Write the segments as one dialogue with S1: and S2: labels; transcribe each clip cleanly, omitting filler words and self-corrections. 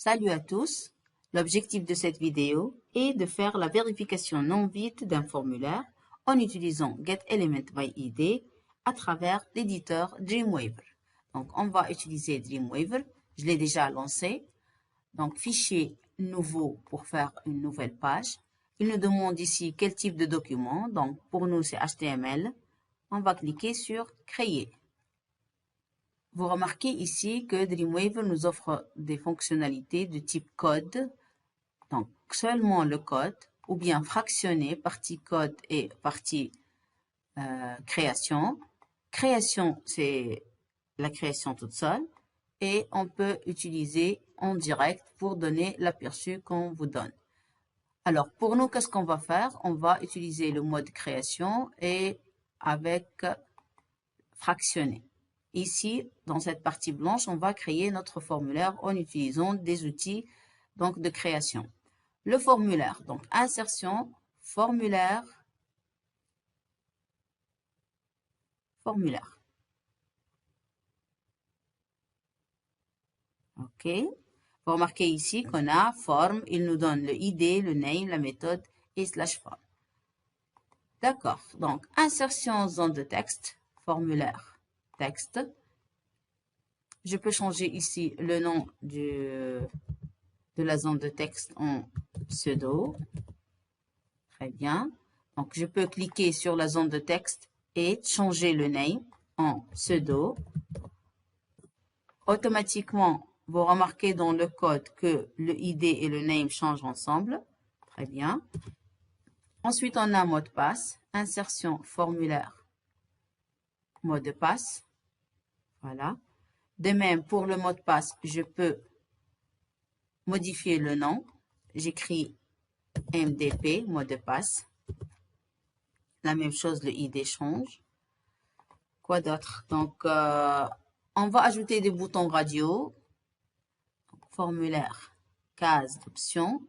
S1: Salut à tous. L'objectif de cette vidéo est de faire la vérification non vide d'un formulaire en utilisant GetElementByID à travers l'éditeur Dreamweaver. Donc, on va utiliser Dreamweaver. Je l'ai déjà lancé. Donc, fichier nouveau pour faire une nouvelle page. Il nous demande ici quel type de document. Donc, pour nous, c'est HTML. On va cliquer sur Créer. Vous remarquez ici que Dreamweaver nous offre des fonctionnalités de type code, donc seulement le code, ou bien fractionné, partie code et partie création. Création, c'est la création toute seule, et on peut utiliser en direct pour donner l'aperçu qu'on vous donne. Alors, pour nous, qu'est-ce qu'on va faire? On va utiliser le mode création et avec fractionné. Ici, dans cette partie blanche, on va créer notre formulaire en utilisant des outils donc, de création. Le formulaire, donc insertion, formulaire, formulaire. OK. Vous remarquez ici qu'on a forme, il nous donne le ID, le name, la méthode et /form. D'accord. Donc, insertion zone de texte, formulaire, texte. Je peux changer ici le nom de la zone de texte en pseudo. Très bien. Donc, je peux cliquer sur la zone de texte et changer le name en pseudo. Automatiquement, vous remarquez dans le code que le ID et le name changent ensemble. Très bien. Ensuite, on a mot de passe, insertion formulaire, mot de passe. Voilà. De même, pour le mot de passe, je peux modifier le nom. J'écris MDP, mot de passe. La même chose, le ID change. Quoi d'autre? Donc, on va ajouter des boutons radio. Formulaire, case d'options.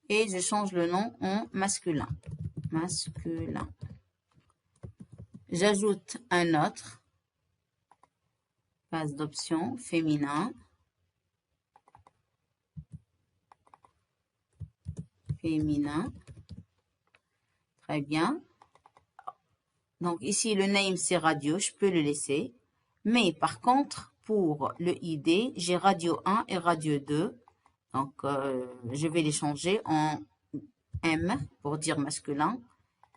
S1: Et je change le nom en masculin. Masculin. J'ajoute un autre. Case d'options, féminin. Féminin. Très bien. Donc ici, le name, c'est radio. Je peux le laisser. Mais par contre, pour le ID, j'ai radio 1 et radio 2. Donc, je vais les changer en M pour dire masculin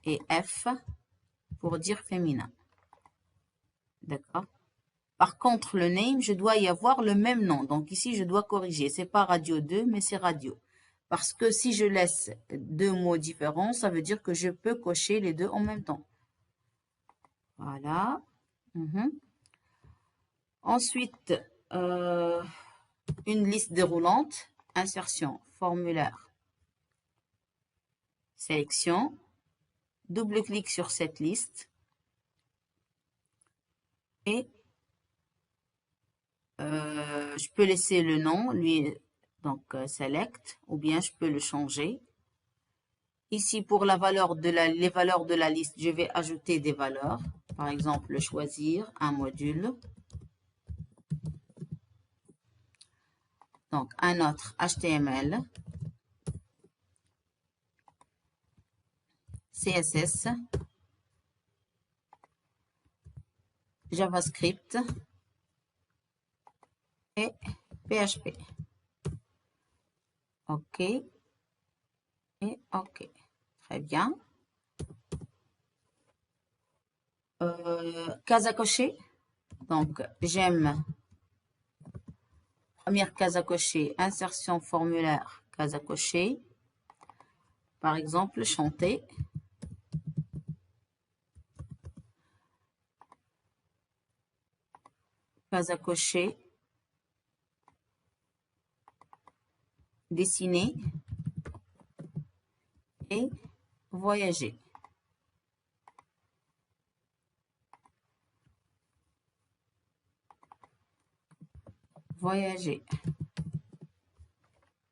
S1: et F pour dire féminin. D'accord? Par contre, le name, je dois y avoir le même nom. Donc ici, je dois corriger. C'est pas radio 2, mais c'est radio. Parce que si je laisse deux mots différents, ça veut dire que je peux cocher les deux en même temps. Voilà. Ensuite, une liste déroulante. Insertion, formulaire, sélection. Double-clic sur cette liste. Et je peux laisser le nom, lui, donc select, ou bien je peux le changer. Ici, pour la valeur les valeurs de la liste, je vais ajouter des valeurs. Par exemple, choisir un module. Donc, un autre HTML, CSS, JavaScript et PHP. OK. Et OK. Très bien. Case à cocher. Donc, j'aime. Première case à cocher, insertion formulaire, case à cocher. Par exemple, chanter. Case à cocher. Dessiner. Et voyager. Voyager.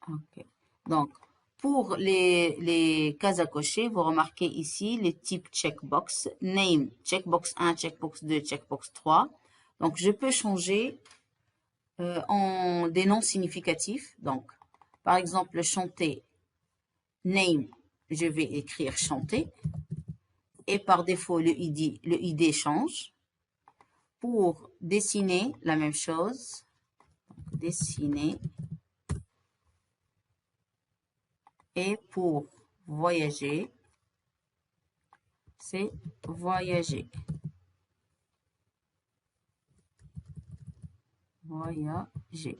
S1: OK. Donc, pour les cases à cocher, vous remarquez ici les types checkbox. Name, checkbox 1, checkbox 2, checkbox 3. Donc, je peux changer en des noms significatifs. Donc, par exemple, chanter, name, je vais écrire chanter. Et par défaut, le ID change. Pour dessiner, la même chose. Donc, dessiner. Et pour voyager, c'est voyager. Voyager.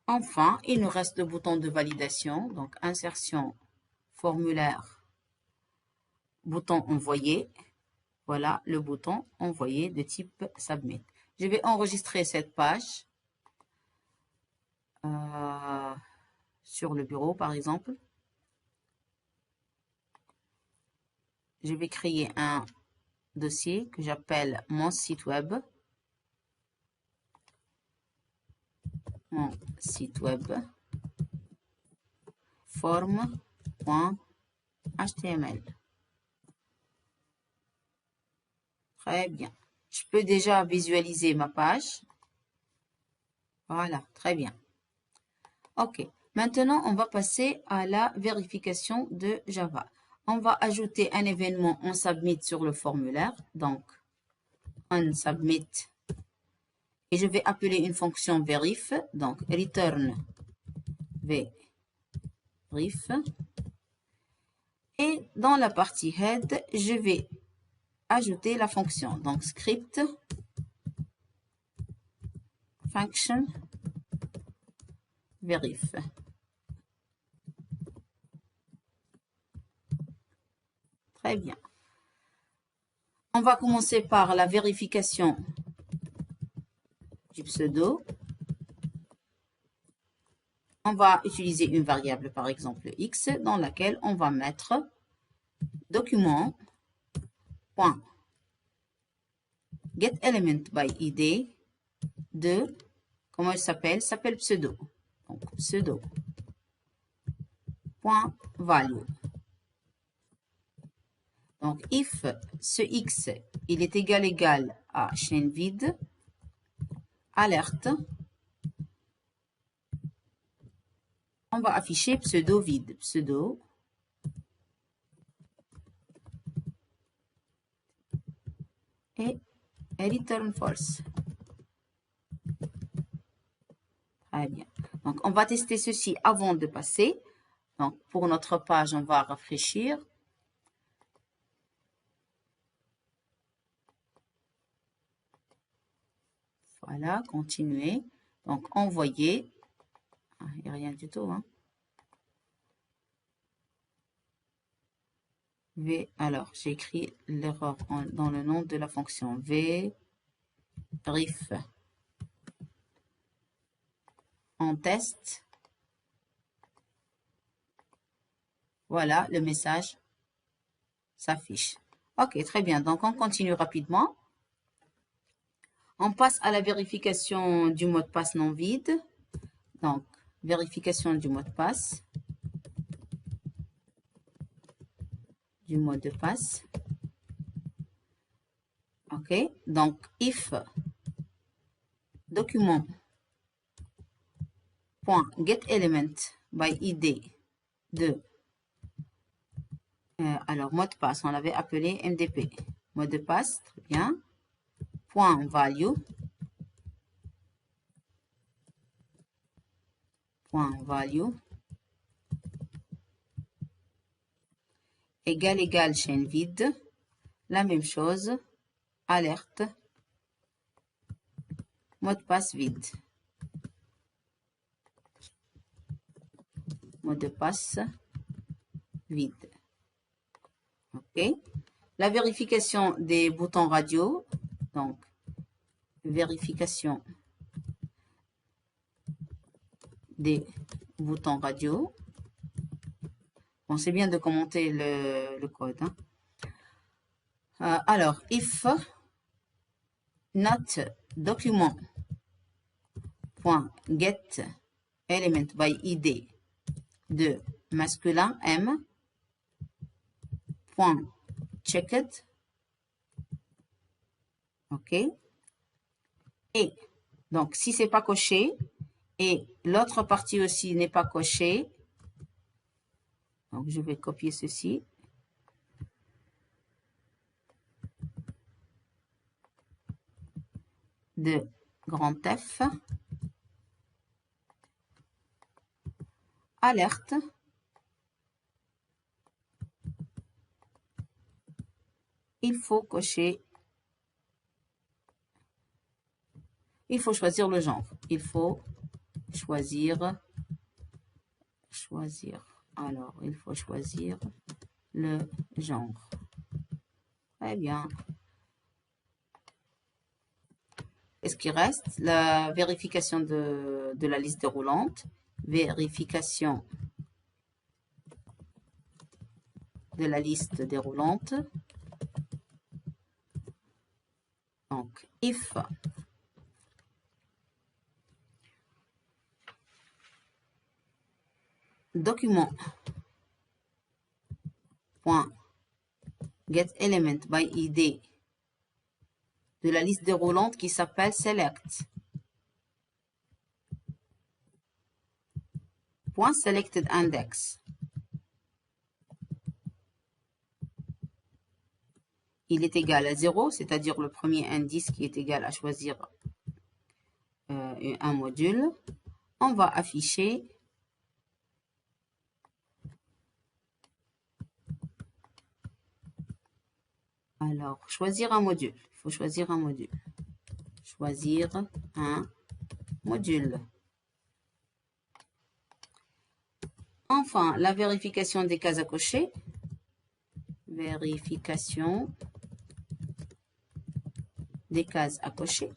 S1: Enfin, il nous reste le bouton de validation. Donc, insertion, formulaire, bouton envoyer. Voilà le bouton envoyer de type Submit. Je vais enregistrer cette page sur le bureau, par exemple. Je vais créer un dossier que j'appelle mon site web. Mon site web form.html. Très bien. Je peux déjà visualiser ma page. Voilà, très bien. OK. Maintenant, on va passer à la vérification de Java. On va ajouter un événement on submit sur le formulaire. Donc, on submit. Et je vais appeler une fonction verif. Donc, return verif. Et dans la partie head, je vais ajouter la fonction. Donc, script function verif. Très bien. On va commencer par la vérification du pseudo. On va utiliser une variable, par exemple x, dans laquelle on va mettre document.getElementById de, comment il s'appelle? S'appelle pseudo. Donc, pseudo.value. Donc, if ce x, il est égal à chaîne vide, alerte, on va afficher pseudo vide, pseudo, et return false. Très bien. Donc, on va tester ceci avant de passer. Donc, pour notre page, on va rafraîchir. Voilà, continuer. Donc, envoyer. Ah, il n'y a rien du tout. Hein. Alors, j'ai écrit l'erreur dans le nom de la fonction. Verif. En test. Voilà, le message s'affiche. OK, très bien. Donc, on continue rapidement. On passe à la vérification du mot de passe non vide. Donc, vérification du mot de passe. Du mot de passe. OK. Donc, if document.getElementById de alors, mot de passe, on l'avait appelé MDP. Mot de passe, très bien. Point value. Point value. Égal chaîne vide. La même chose. Alerte. Mot de passe vide. Mot de passe vide. OK. La vérification des boutons radio. Donc, vérification des boutons radio. Bon, c'est bien de commenter le code. Hein. Alors, if not document.getElementById de masculin M point checked OK? Et donc, si c'est pas coché et l'autre partie aussi n'est pas cochée, donc je vais copier ceci. De grand F, alerte, il faut cocher, il faut choisir le genre. Il faut choisir, alors, il faut choisir le genre. Très bien. Qu'est-ce qui reste? La vérification de la liste déroulante. Vérification de la liste déroulante. Donc, if document point get element by id de la liste déroulante qui s'appelle select point selected index. Il est égal à 0, c'est-à-dire le premier indice qui est égal à choisir un module. On va afficher alors choisir un module. Il faut choisir un module. Choisir un module. Enfin, la vérification des cases à cocher. Vérification des cases à cocher.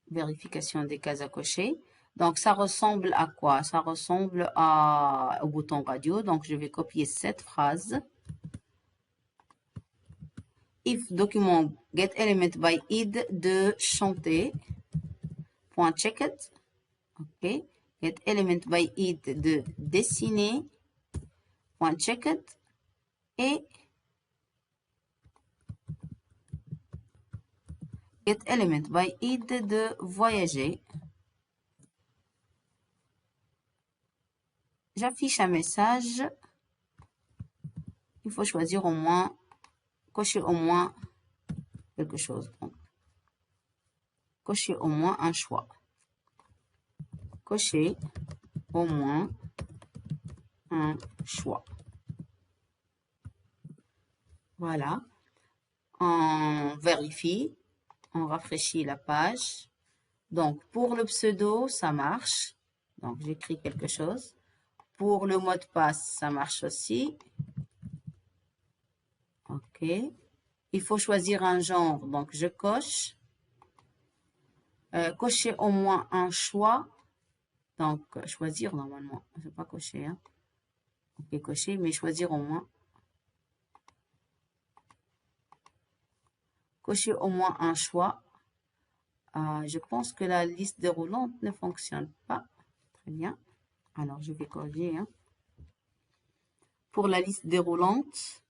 S1: Vérification des cases à cocher. Donc, ça ressemble à quoi? Ça ressemble au bouton radio. Donc, je vais copier cette phrase. If document get element by id de chanter. Point checked. OK. Get element by id de dessiner. Point checked. Et get element by id de voyager. J'affiche un message. Il faut choisir au moins, cocher au moins quelque chose. Donc, cocher au moins un choix. Cocher au moins un choix. Voilà. On vérifie. On rafraîchit la page. Donc, pour le pseudo, ça marche. Donc, j'écris quelque chose. Pour le mot de passe, ça marche aussi. OK. Il faut choisir un genre. Donc, je coche. Cocher au moins un choix. Donc, choisir normalement. Je ne vais pas cocher. Hein. OK, cocher, mais choisir au moins. Cocher au moins un choix. Je pense que la liste déroulante ne fonctionne pas. Très bien. Alors, je vais corriger. Hein. Pour la liste déroulante,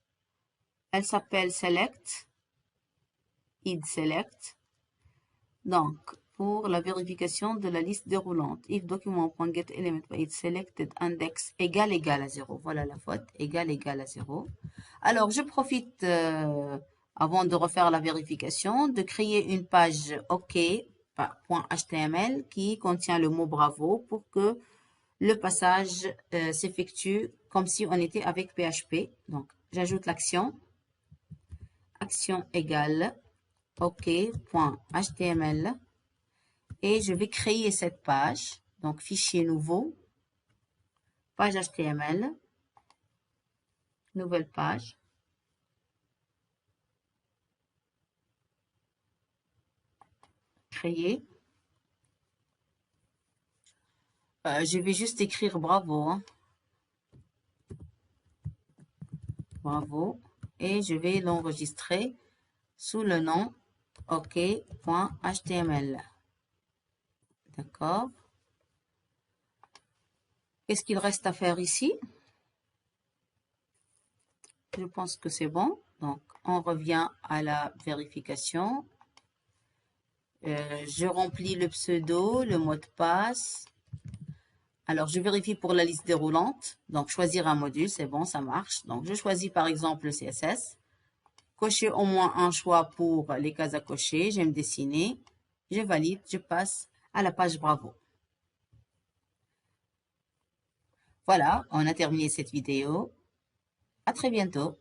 S1: elle s'appelle Select. Id Select. Donc, pour la vérification de la liste déroulante, if document.getElement by id selected index égale à 0. Voilà la faute, égale à 0. Alors, je profite, avant de refaire la vérification, de créer une page OK.html qui contient le mot bravo pour que le passage s'effectue comme si on était avec PHP. Donc, j'ajoute l'action. Action égale OK.html. Et je vais créer cette page. Donc, fichier nouveau. Page HTML. Nouvelle page. Créer. Je vais juste écrire bravo. Hein. Bravo. Et je vais l'enregistrer sous le nom OK.html. D'accord. Qu'est-ce qu'il reste à faire ici? Je pense que c'est bon. Donc, on revient à la vérification. Je remplis le pseudo, le mot de passe. Alors, je vérifie pour la liste déroulante. Donc, choisir un module, c'est bon, ça marche. Donc, je choisis par exemple le CSS. Cocher au moins un choix pour les cases à cocher. J'aime dessiner. Je valide, je passe à la page Bravo. Voilà, on a terminé cette vidéo. À très bientôt.